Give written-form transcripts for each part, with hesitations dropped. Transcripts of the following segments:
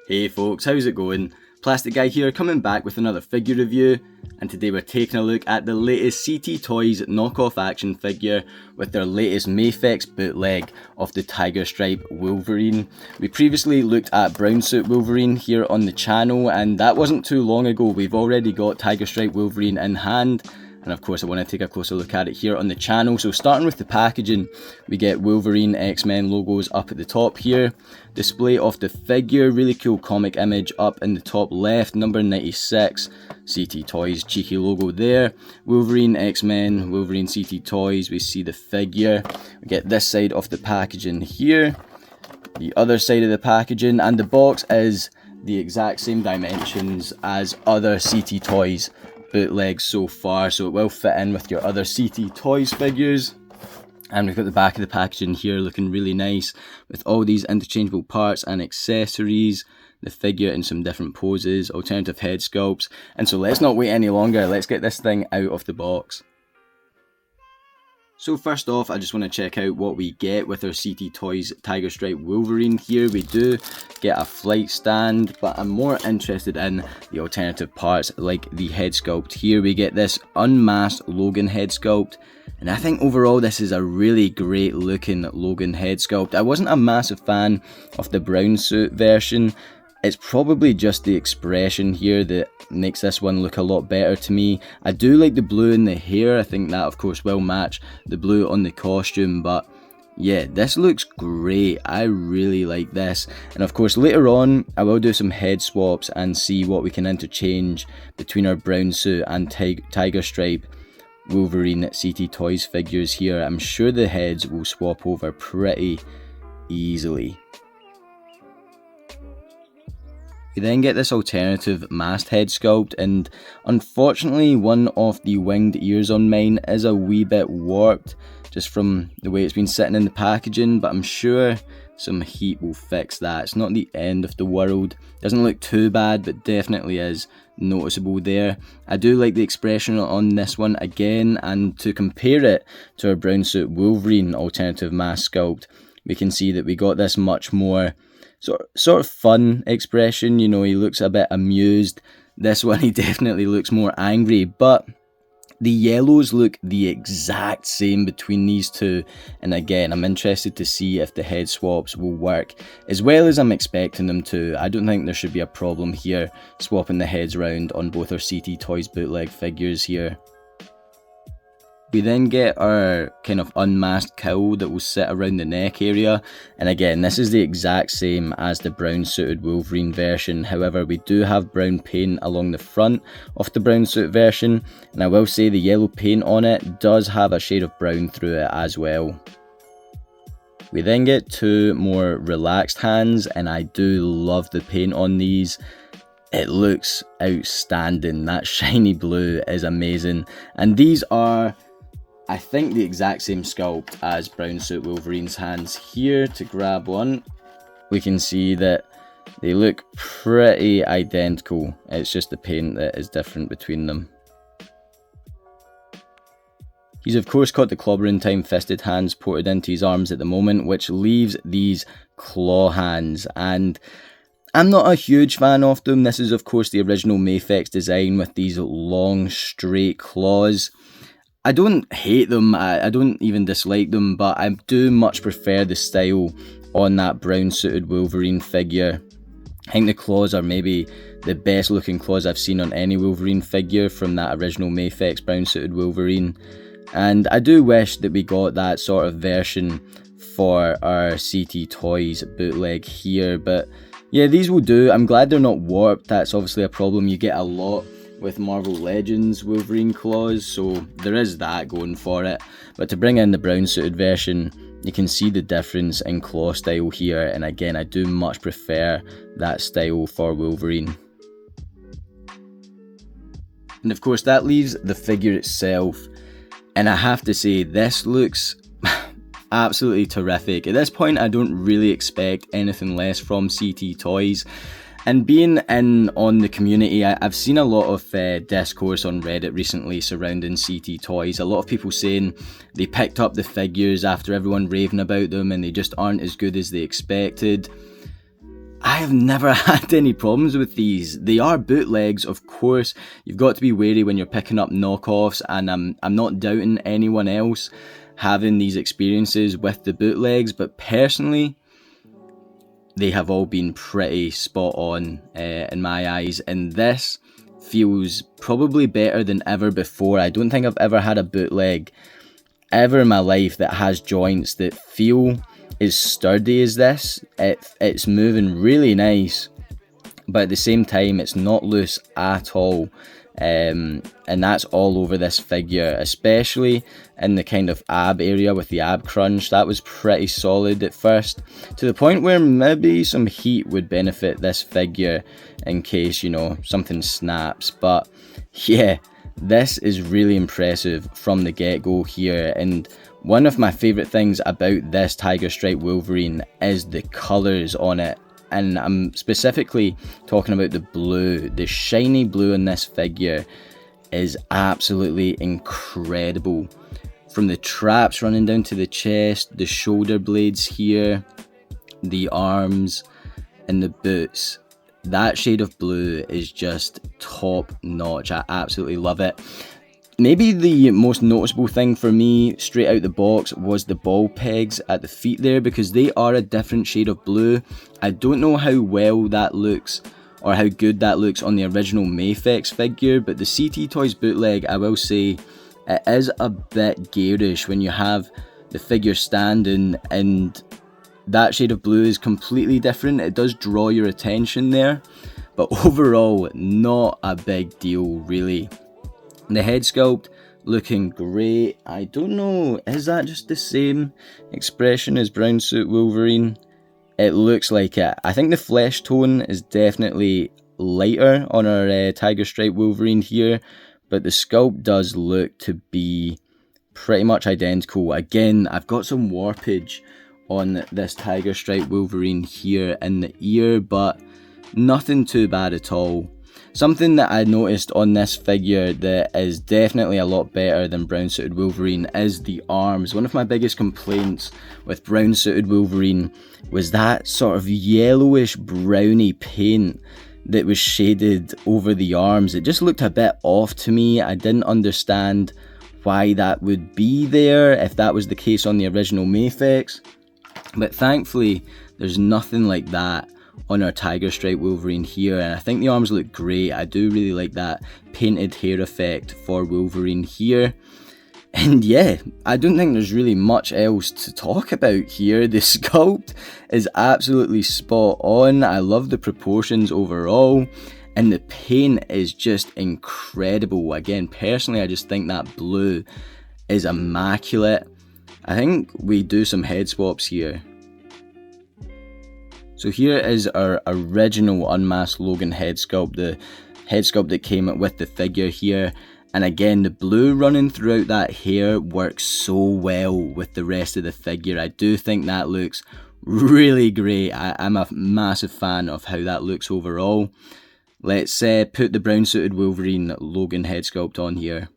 Hey folks, how's it going? Plastic Guy here, coming back with another figure review, and today we're taking a look at the latest CT Toys knockoff action figure with their latest Mafex bootleg of the Tiger Stripe Wolverine. We previously looked at Brown Suit Wolverine here on the channel, and that wasn't too long ago. We've already got Tiger Stripe Wolverine in hand. And of course I want to take a closer look at it here on the channel. So starting with the packaging, we get Wolverine, X-Men logos up at the top here. Display of the figure, really cool comic image up in the top left, number 96. CT Toys, cheeky logo there. Wolverine, X-Men, Wolverine, CT Toys, we see the figure. We get this side of the packaging here. The other side of the packaging, and the box is the exact same dimensions as other CT Toys bootlegs so far, so it will fit in with your other CT Toys figures. And we've got the back of the packaging here looking really nice with all these interchangeable parts and accessories, the figure in some different poses, alternative head sculpts. And so let's not wait any longer, let's get this thing out of the box. So first off, I just want to check out what we get with our CT Toys Tiger Stripe Wolverine here. We do get a flight stand, but I'm more interested in the alternative parts like the head sculpt here. We get this unmasked Logan head sculpt, and I think overall this is a really great looking Logan head sculpt. I wasn't a massive fan of the brown suit version. It's probably just the expression here that makes this one look a lot better to me. I do like the blue in the hair. I think that of course will match the blue on the costume, but yeah, this looks great. I really like this. And of course later on I will do some head swaps and see what we can interchange between our brown suit and Tiger Stripe Wolverine CT Toys figures here. I'm sure the heads will swap over pretty easily. We then get this alternative masked head sculpt, and unfortunately one of the winged ears on mine is a wee bit warped just from the way it's been sitting in the packaging, but I'm sure some heat will fix that. It's not the end of the world. Doesn't look too bad, but definitely is noticeable there. I do like the expression on this one again, and to compare it to our brown suit Wolverine alternative mask sculpt, we can see that we got this much more sort of fun expression. You know, he looks a bit amused. This one he definitely looks more angry, but the yellows look the exact same between these two, and again I'm interested to see if the head swaps will work as well as I'm expecting them to. I don't think there should be a problem here swapping the heads around on both our CT Toys bootleg figures here. We then get our kind of unmasked cowl that will sit around the neck area, and again this is the exact same as the brown suited Wolverine version. However, we do have brown paint along the front of the brown suit version, and I will say the yellow paint on it does have a shade of brown through it as well. We then get two more relaxed hands, and I do love the paint on these. It looks outstanding. That shiny blue is amazing, and these are, I think, the exact same sculpt as brown suit Wolverine's hands here. To grab one, we can see that they look pretty identical. It's just the paint that is different between them. He's of course got the clobbering time fisted hands ported into his arms at the moment, which leaves these claw hands, and I'm not a huge fan of them. This is of course the original Mafex design with these long straight claws. I don't hate them, I don't even dislike them, but I do much prefer the style on that brown suited Wolverine figure. I think the claws are maybe the best looking claws I've seen on any Wolverine figure from that original Mafex brown suited Wolverine. And I do wish that we got that sort of version for our CT Toys bootleg here, but yeah, these will do. I'm glad they're not warped. That's obviously a problem you get a lot with Marvel Legends Wolverine claws, so there is that going for it. But to bring in the brown suited version, you can see the difference in claw style here, and again I do much prefer that style for Wolverine. And of course that leaves the figure itself, and I have to say this looks absolutely terrific. At this point I don't really expect anything less from CT Toys. And being in on the community, I've seen a lot of discourse on Reddit recently surrounding CT Toys. A lot of people saying they picked up the figures after everyone raving about them and they just aren't as good as they expected. I have never had any problems with these. They are bootlegs, of course. You've got to be wary when you're picking up knockoffs, and I'm not doubting anyone else having these experiences with the bootlegs, but personally, they have all been pretty spot on in my eyes, and this feels probably better than ever before. I don't think I've ever had a bootleg ever in my life that has joints that feel as sturdy as this. It's moving really nice, but at the same time it's not loose at all, and that's all over this figure, especially in the kind of ab area with the ab crunch. That was pretty solid at first, to the point where maybe some heat would benefit this figure in case, you know, something snaps. But yeah, this is really impressive from the get-go here, and one of my favourite things about this Tiger Stripe Wolverine is the colours on it, and I'm specifically talking about the blue. The shiny blue in this figure is absolutely incredible. From the traps running down to the chest, the shoulder blades here, the arms, and the boots. That shade of blue is just top notch. I absolutely love it. Maybe the most noticeable thing for me straight out the box was the ball pegs at the feet there, because they are a different shade of blue. I don't know how well that looks or how good that looks on the original Mafex figure, but the CT Toys Bootleg, I will say, it is a bit garish when you have the figure standing and that shade of blue is completely different. It does draw your attention there, but overall, not a big deal really. The head sculpt looking great. I don't know, is that just the same expression as Brown Suit Wolverine? It looks like it. I think the flesh tone is definitely lighter on our Tiger Stripe Wolverine here, but the sculpt does look to be pretty much identical. Again, I've got some warpage on this Tiger Stripe Wolverine here in the ear, but nothing too bad at all. Something that I noticed on this figure that is definitely a lot better than Brown Suited Wolverine is the arms. One of my biggest complaints with Brown Suited Wolverine was that sort of yellowish browny paint that was shaded over the arms. It just looked a bit off to me. I didn't understand why that would be there if that was the case on the original Mafex, but thankfully there's nothing like that on our Tiger Stripe Wolverine here, and I think the arms look great. I do really like that painted hair effect for Wolverine here. And yeah, I don't think there's really much else to talk about here. The sculpt is absolutely spot on. I love the proportions overall, and the paint is just incredible. Again, personally, I just think that blue is immaculate. I think we do some head swaps here. So here is our original unmasked Logan head sculpt, the head sculpt that came with the figure here. And again, the blue running throughout that hair works so well with the rest of the figure. I do think that looks really great. I'm a massive fan of how that looks overall. Let's put the Brown Suited Wolverine Logan head sculpt on here.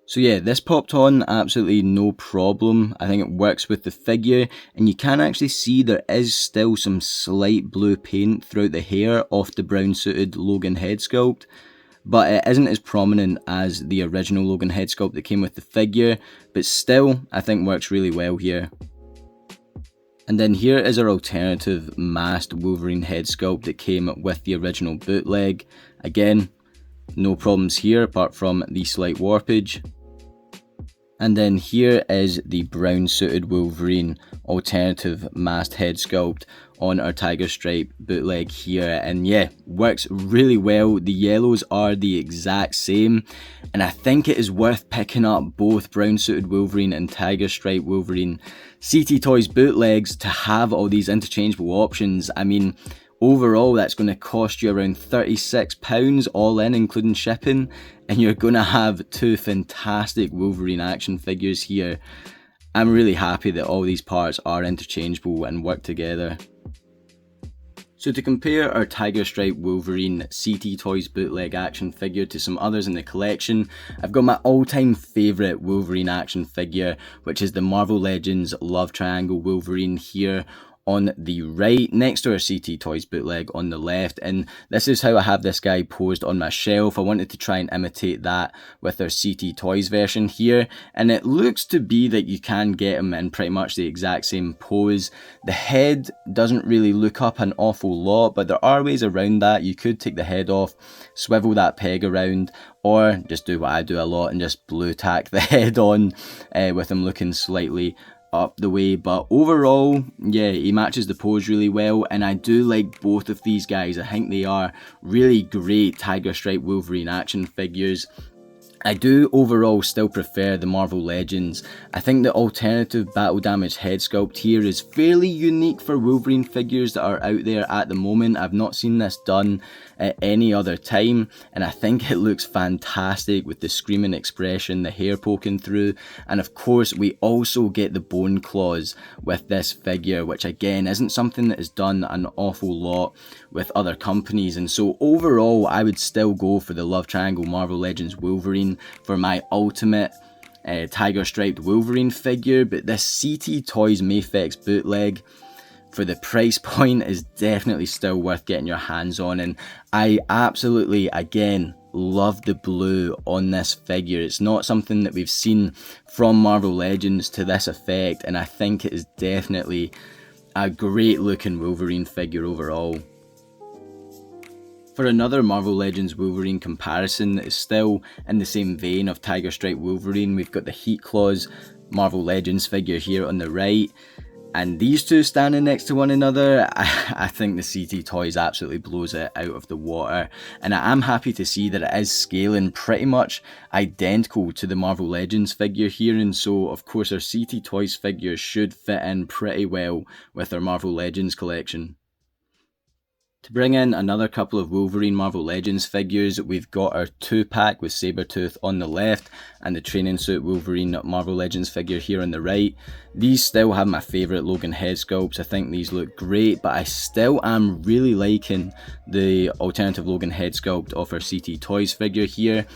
So yeah, this popped on absolutely no problem. I think it works with the figure, and you can actually see there is still some slight blue paint throughout the hair off the Brown Suited Logan head sculpt, but it isn't as prominent as the original Logan head sculpt that came with the figure, but still I think works really well here. And then here is our alternative masked Wolverine head sculpt that came with the original bootleg. Again, no problems here apart from the slight warpage. And then here is the Brown Suited Wolverine alternative masked head sculpt on our Tiger Stripe bootleg here, and yeah, works really well. The yellows are the exact same, and I think it is worth picking up both Brown Suited Wolverine and Tiger Stripe Wolverine CT Toys bootlegs to have all these interchangeable options. I mean, overall that's going to cost you around £36 all in, including shipping, and you're going to have two fantastic Wolverine action figures here. I'm really happy that all these parts are interchangeable and work together. So to compare our Tiger Stripe Wolverine CT Toys bootleg action figure to some others in the collection, I've got my all-time favourite Wolverine action figure, which is the Marvel Legends Love Triangle Wolverine here on the right, next to our CT Toys bootleg on the left, and this is how I have this guy posed on my shelf. I wanted to try and imitate that with our CT Toys version here, and it looks to be that you can get him in pretty much the exact same pose. The head doesn't really look up an awful lot, but there are ways around that. You could take the head off, swivel that peg around, or just do what I do a lot and just blue tack the head on with him looking slightly up the way. But overall, yeah, he matches the pose really well, and I do like both of these guys. I think they are really great Tiger Stripe Wolverine action figures. I do overall still prefer the Marvel Legends. I think the alternative battle damage head sculpt here is fairly unique for Wolverine figures that are out there at the moment. I've not seen this done at any other time, and I think it looks fantastic with the screaming expression, the hair poking through, and of course we also get the bone claws with this figure, which again isn't something that is done an awful lot with other companies. And so overall I would still go for the Love Triangle Marvel Legends Wolverine for my ultimate tiger striped Wolverine figure, but this CT Toys Mafex bootleg for the price point is definitely still worth getting your hands on. And I absolutely, again, love the blue on this figure. It's not something that we've seen from Marvel Legends to this effect, and I think it is definitely a great looking Wolverine figure overall. For another Marvel Legends Wolverine comparison that is still in the same vein of Tiger Stripe Wolverine, we've got the Heat Claws Marvel Legends figure here on the right, and these two standing next to one another, I think the CT Toys absolutely blows it out of the water, and I am happy to see that it is scaling pretty much identical to the Marvel Legends figure here, and so of course our CT Toys figure should fit in pretty well with our Marvel Legends collection. To bring in another couple of Wolverine Marvel Legends figures, we've got our 2-pack with Sabretooth on the left and the training suit Wolverine Marvel Legends figure here on the right. These still have my favourite Logan head sculpts. I think these look great, but I still am really liking the alternative Logan head sculpt of our CT Toys figure here.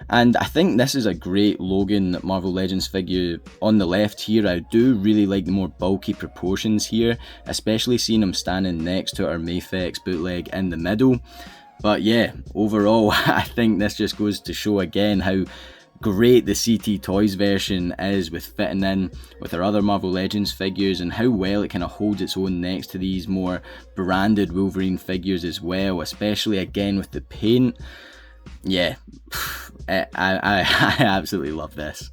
And I think this is a great Logan Marvel Legends figure on the left here. I do really like the more bulky proportions here, especially seeing him standing next to our Mafex bootleg in the middle. But yeah, overall I think this just goes to show again how great the CT Toys version is with fitting in with our other Marvel Legends figures, and how well it kind of holds its own next to these more branded Wolverine figures as well, especially again with the paint. Yeah, I absolutely love this.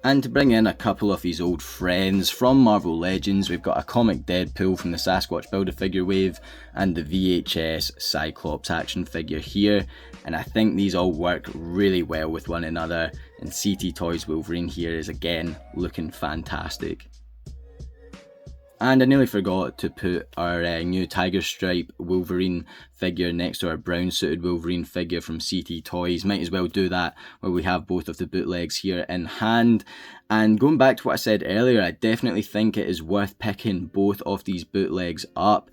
And to bring in a couple of his old friends from Marvel Legends, we've got a comic Deadpool from the Sasquatch Build-A-Figure wave and the VHS Cyclops action figure here, and I think these all work really well with one another, and CT Toys Wolverine here is again looking fantastic. And I nearly forgot to put our new Tiger Stripe Wolverine figure next to our brown suited Wolverine figure from CT Toys. Might as well do that where we have both of the bootlegs here in hand. And going back to what I said earlier, I definitely think it is worth picking both of these bootlegs up.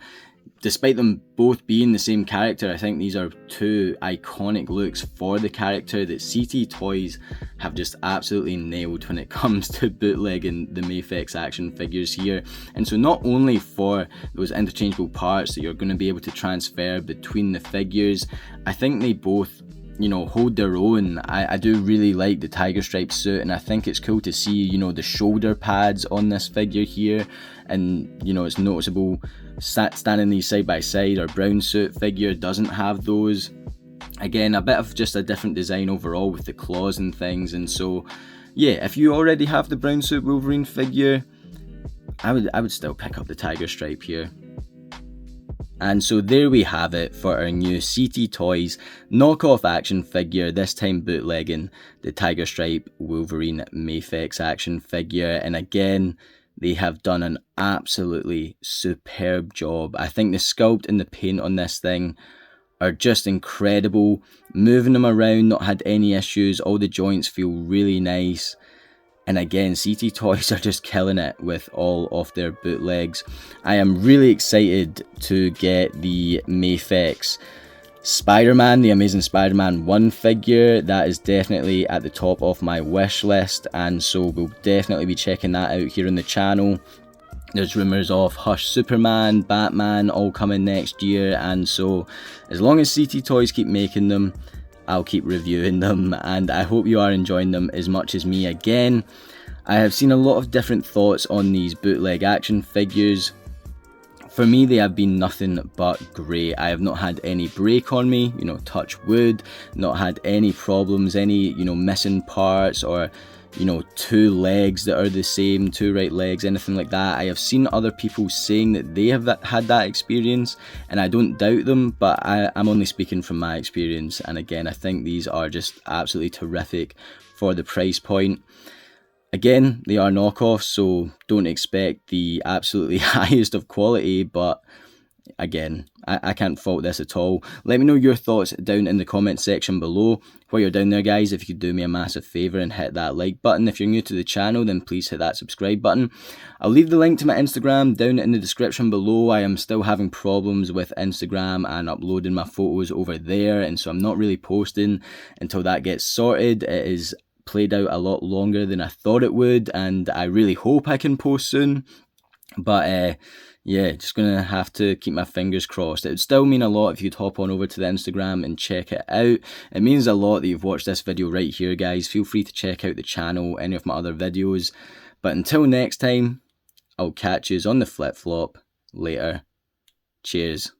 Despite them both being the same character, I think these are two iconic looks for the character that CT Toys have just absolutely nailed when it comes to bootlegging the Mafex action figures here. And so not only for those interchangeable parts that you're going to be able to transfer between the figures, I think they both, you know, hold their own. I do really like the Tiger Stripe suit, and I think it's cool to see, you know, the shoulder pads on this figure here, and you know, it's noticeable standing these side by side. Our brown suit figure doesn't have those. Again, a bit of just a different design overall with the claws and things. And so yeah, if you already have the brown suit Wolverine figure, I would still pick up the Tiger Stripe here. And so there we have it for our new CT Toys knockoff action figure, this time bootlegging the Tiger Stripe Wolverine Mafex action figure. And again, they have done an absolutely superb job. I think the sculpt and the paint on this thing are just incredible. Moving them around, not had any issues. All the joints feel really nice. And again, CT Toys are just killing it with all of their bootlegs. I am really excited to get the Mafex Spider-Man, the Amazing Spider-Man 1 figure. That is definitely at the top of my wish list, and so we'll definitely be checking that out here on the channel. There's rumours of Hush Superman, Batman all coming next year, and so as long as CT Toys keep making them, I'll keep reviewing them, and I hope you are enjoying them as much as me. Again, I have seen a lot of different thoughts on these bootleg action figures. For me, they have been nothing but great. I have not had any break on me, touch wood, not had any problems, any, missing parts, or two legs that are the same, two right legs, anything like that. I have seen other people saying that they have had that experience, and I don't doubt them, but I'm only speaking from my experience. And again, I think these are just absolutely terrific for the price point. Again, they are knockoffs, so don't expect the absolutely highest of quality, but again, I can't fault this at all. Let me know your thoughts down in the comment section below. While you're down there, guys, if you could do me a massive favour and hit that like button. If you're new to the channel, then please hit that subscribe button. I'll leave the link to my Instagram down in the description below. I am still having problems with Instagram and uploading my photos over there, and so I'm not really posting until that gets sorted. It is played out a lot longer than I thought it would, and I really hope I can post soon. But yeah, just gonna have to keep my fingers crossed. It would still mean a lot if you'd hop on over to the Instagram and check it out. It means a lot that you've watched this video right here, guys. Feel free to check out the channel, any of my other videos. But until next time, I'll catch yous on the flip-flop. Later. Cheers.